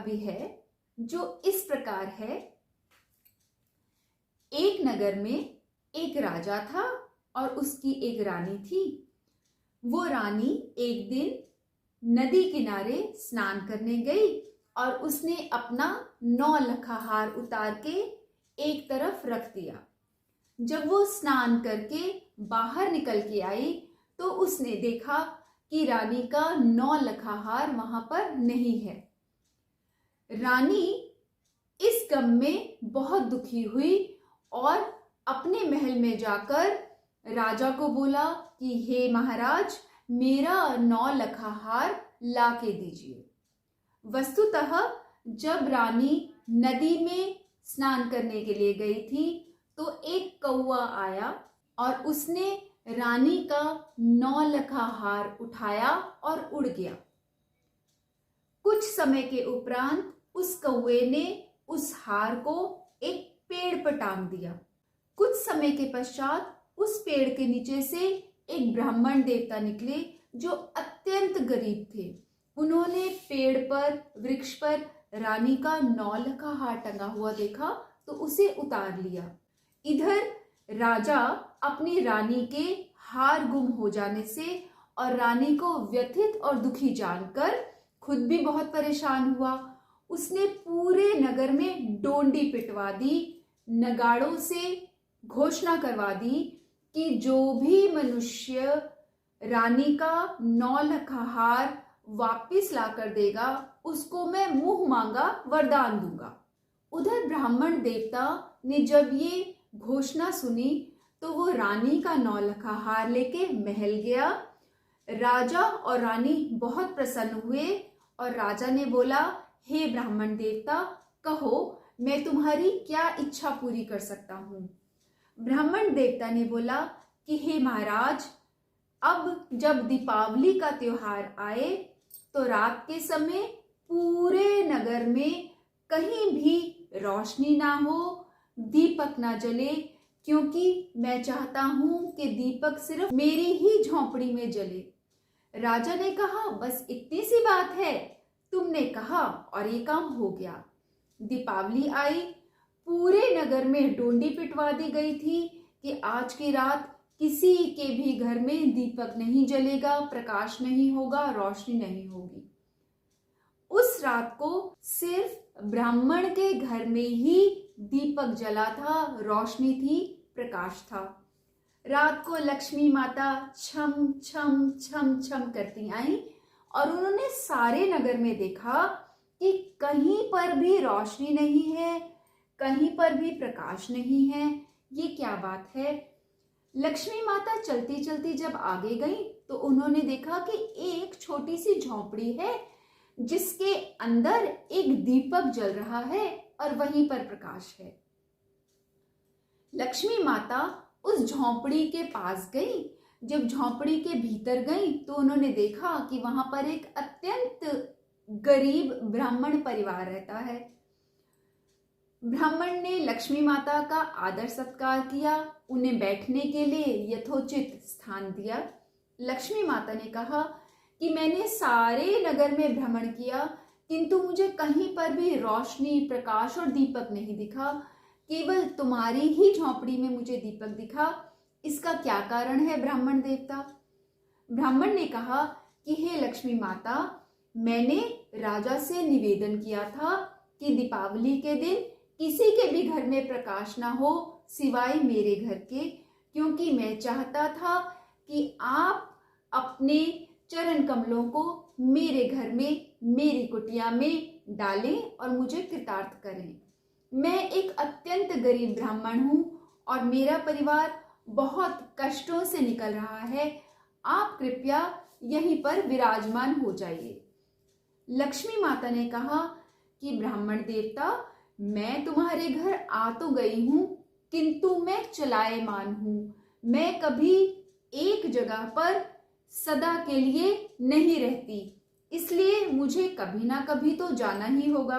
भी है जो इस प्रकार है। एक नगर में एक राजा था और उसकी एक रानी थी। वो रानी एक दिन नदी किनारे स्नान करने गई और उसने अपना 9 लखा हार उतार के एक तरफ रख दिया। जब वो स्नान करके बाहर निकल के आई तो उसने देखा कि रानी का 9 लखा हार वहां पर नहीं है। रानी इस गम में बहुत दुखी हुई और अपने महल में जाकर राजा को बोला कि हे महाराज, मेरा 9 लखा हार ला के दीजिए। वस्तुतः जब रानी नदी में स्नान करने के लिए गई थी तो एक कौवा आया और उसने रानी का 9 लखा हार उठाया और उड़ गया। कुछ समय के उपरांत उस कौवे ने उस हार को एक पेड़ पर टांग दिया। कुछ समय के पश्चात उस पेड़ के नीचे से एक ब्राह्मण देवता निकले जो अत्यंत गरीब थे। उन्होंने पेड़ पर, वृक्ष पर रानी का 9 लखा हार टंगा हुआ देखा तो उसे उतार लिया। इधर राजा अपनी रानी के हार गुम हो जाने से और रानी को व्यथित और दुखी जानकर खुद भी बहुत परेशान हुआ। उसने पूरे नगर में डोंडी पिटवा दी, नगाड़ों से घोषणा करवा दी कि जो भी मनुष्य रानी का 9 लखा हार वापिस ला कर देगा उसको मैं मुंह मांगा वरदान दूंगा। उधर ब्राह्मण देवता ने जब ये घोषणा सुनी तो वो रानी का 9 लखा हार लेके महल गया। राजा और रानी बहुत प्रसन्न हुए और राजा ने बोला, हे ब्राह्मण देवता, कहो मैं तुम्हारी क्या इच्छा पूरी कर सकता हूँ। ब्राह्मण देवता ने बोला कि हे महाराज, अब जब दीपावली का त्योहार आए तो रात के समय पूरे नगर में कहीं भी रोशनी ना हो, दीपक ना जले, क्योंकि मैं चाहता हूं कि दीपक सिर्फ मेरी ही झोंपड़ी में जले। राजा ने कहा, बस इतनी सी बात है, तुमने कहा और ये काम हो गया। दीपावली आई, पूरे नगर में डोंडी पिटवा दी गई थी कि आज की रात किसी के भी घर में दीपक नहीं जलेगा, प्रकाश नहीं होगा, रोशनी नहीं होगी। उस रात को सिर्फ ब्राह्मण के घर में ही दीपक जला था, रोशनी थी, प्रकाश था। रात को लक्ष्मी माता छम छम छम छम करती आई और उन्होंने सारे नगर में देखा कि कहीं पर भी रोशनी नहीं है, कहीं पर भी प्रकाश नहीं है। ये क्या बात है? लक्ष्मी माता चलती चलती जब आगे गई तो उन्होंने देखा कि एक छोटी सी झोंपड़ी है जिसके अंदर एक दीपक जल रहा है और वहीं पर प्रकाश है। लक्ष्मी माता उस झोंपड़ी के पास गई। जब झोंपड़ी के भीतर गई तो उन्होंने देखा कि वहां पर एक अत्यंत गरीब ब्राह्मण परिवार रहता है। ब्राह्मण ने लक्ष्मी माता का आदर सत्कार किया, उन्हें बैठने के लिए यथोचित स्थान दिया। लक्ष्मी माता ने कहा कि मैंने सारे नगर में भ्रमण किया किंतु मुझे कहीं पर भी रोशनी, प्रकाश और दीपक नहीं दिखा, केवल तुम्हारी ही झोंपड़ी में मुझे दीपक दिखा। इसका क्या कारण है ब्राह्मण देवता? ब्राह्मण ने कहा कि हे लक्ष्मी माता, मैंने राजा से निवेदन किया था कि दीपावली के दिन किसी के भी घर में प्रकाश ना हो सिवाय मेरे घर के, क्योंकि मैं चाहता था कि आप अपने चरण कमलों को मेरे घर में, मेरी कुटिया में डालें और मुझे कृतार्थ करें। मैं एक अत्यंत गरीब ब्राह्मण हूँ और मेरा परिवार बहुत कष्टों से निकल रहा है। आप कृपया यहीं पर विराजमान हो जाइए। लक्ष्मी माता ने कहा कि ब्राह्मण देवता, मैं तुम्हारे घर आ तो गई हूँ किंतु मैं चलायमान हूँ। मैं कभी एक जगह पर सदा के लिए नहीं रहती, इसलिए मुझे कभी ना कभी तो जाना ही होगा।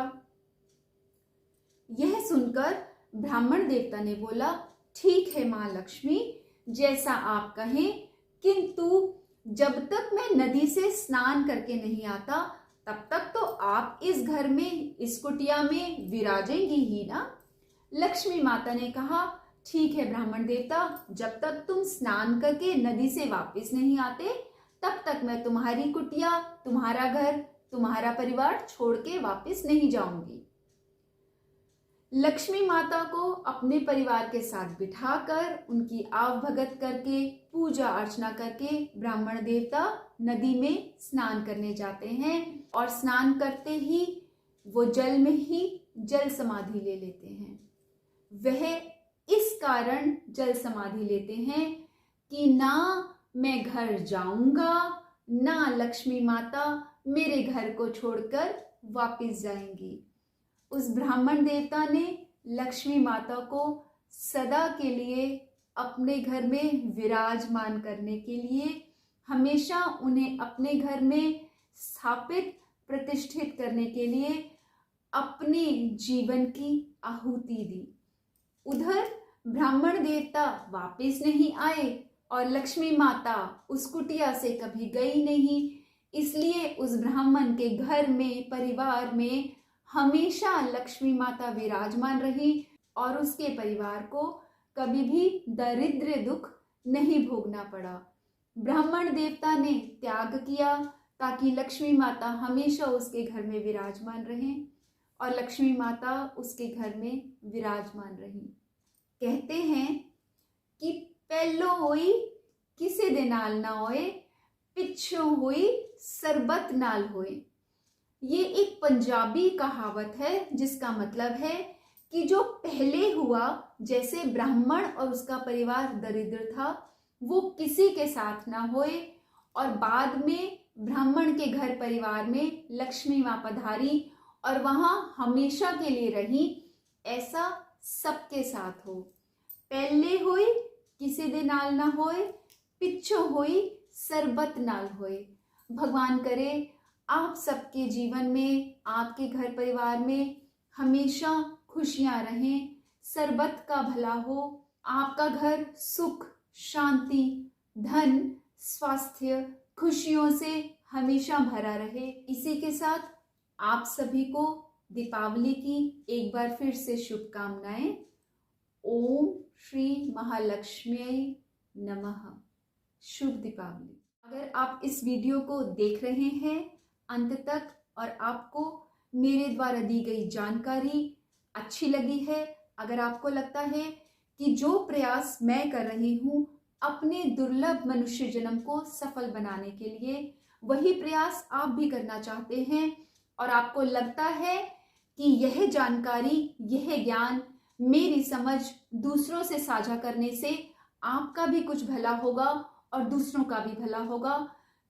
यह सुनकर ब्राह्मण देवता ने बोला, ठीक है मां लक्ष्मी, जैसा आप कहें, किंतु जब तक मैं नदी से स्नान करके नहीं आता तब तक तो आप इस घर में, इस कुटिया में विराजेंगी ही ना। लक्ष्मी माता ने कहा, ठीक है ब्राह्मण देवता, जब तक तुम स्नान करके नदी से वापस नहीं आते तब तक मैं तुम्हारी कुटिया, तुम्हारा घर, तुम्हारा परिवार छोड़ के वापस नहीं जाऊंगी। लक्ष्मी माता को अपने परिवार के साथ बिठाकर उनकी आवभगत करके पूजा अर्चना करके ब्राह्मण देवता नदी में स्नान करने जाते हैं और स्नान करते ही वो जल में ही जल समाधि ले लेते हैं। वह इस कारण जल समाधि लेते हैं कि ना मैं घर जाऊंगा, ना लक्ष्मी माता मेरे घर को छोड़कर वापस जाएंगी। उस ब्राह्मण देवता ने लक्ष्मी माता को सदा के लिए अपने घर में विराजमान करने के लिए, हमेशा उन्हें अपने घर में स्थापित प्रतिष्ठित करने के लिए अपने जीवन की आहुति दी। उधर ब्राह्मण देवता वापस नहीं आए और लक्ष्मी माता उस कुटिया से कभी गई नहीं, इसलिए उस ब्राह्मण के घर में, परिवार में हमेशा लक्ष्मी माता विराजमान रही और उसके परिवार को कभी भी दरिद्र दुख नहीं भोगना पड़ा। ब्राह्मण देवता ने त्याग किया ताकि लक्ष्मी माता हमेशा उसके घर में विराजमान रहें और लक्ष्मी माता उसके घर में विराजमान रही। कहते हैं कि पहलो होई किसी दे नाल ना होए, पिछों हुई सरबत नाल होए। ये एक पंजाबी कहावत है जिसका मतलब है कि जो पहले हुआ, जैसे ब्राह्मण और उसका परिवार दरिद्र था, वो किसी के साथ ना होए, और बाद में ब्राह्मण के घर परिवार में लक्ष्मी माँ पधारी और वहां हमेशा के लिए रही, ऐसा सबके साथ हो। पहले होई किसी दे नाल ना होए, पिछों होई सरबत नाल होए। भगवान करे आप सबके जीवन में, आपके घर परिवार में हमेशा खुशियां रहें, सरबत का भला हो, आपका घर सुख, शांति, धन, स्वास्थ्य, खुशियों से हमेशा भरा रहे। इसी के साथ आप सभी को दीपावली की एक बार फिर से शुभकामनाएं। ओम श्री महालक्ष्मी नमः। शुभ दीपावली। अगर आप इस वीडियो को देख रहे हैं अंत तक और आपको मेरे द्वारा दी गई जानकारी अच्छी लगी है, अगर आपको लगता है कि जो प्रयास मैं कर रही हूँ अपने दुर्लभ मनुष्य जन्म को सफल बनाने के लिए, वही प्रयास आप भी करना चाहते हैं, और आपको लगता है कि यह जानकारी, यह ज्ञान, मेरी समझ दूसरों से साझा करने से आपका भी कुछ भला होगा और दूसरों का भी भला होगा,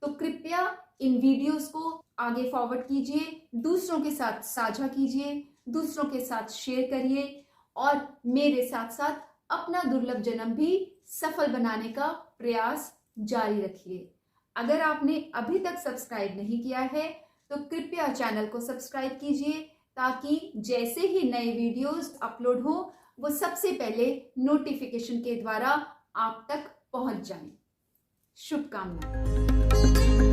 तो कृपया इन वीडियोस को आगे फॉरवर्ड कीजिए, दूसरों के साथ साझा कीजिए, दूसरों के साथ शेयर करिए और मेरे साथ साथ अपना दुर्लभ जन्म भी सफल बनाने का प्रयास जारी रखिए। अगर आपने अभी तक सब्सक्राइब नहीं किया है तो कृपया चैनल को सब्सक्राइब कीजिए, ताकि जैसे ही नए वीडियोस अपलोड हो वो सबसे पहले नोटिफिकेशन के द्वारा आप तक पहुंच जाएं। शुभकामनाएं।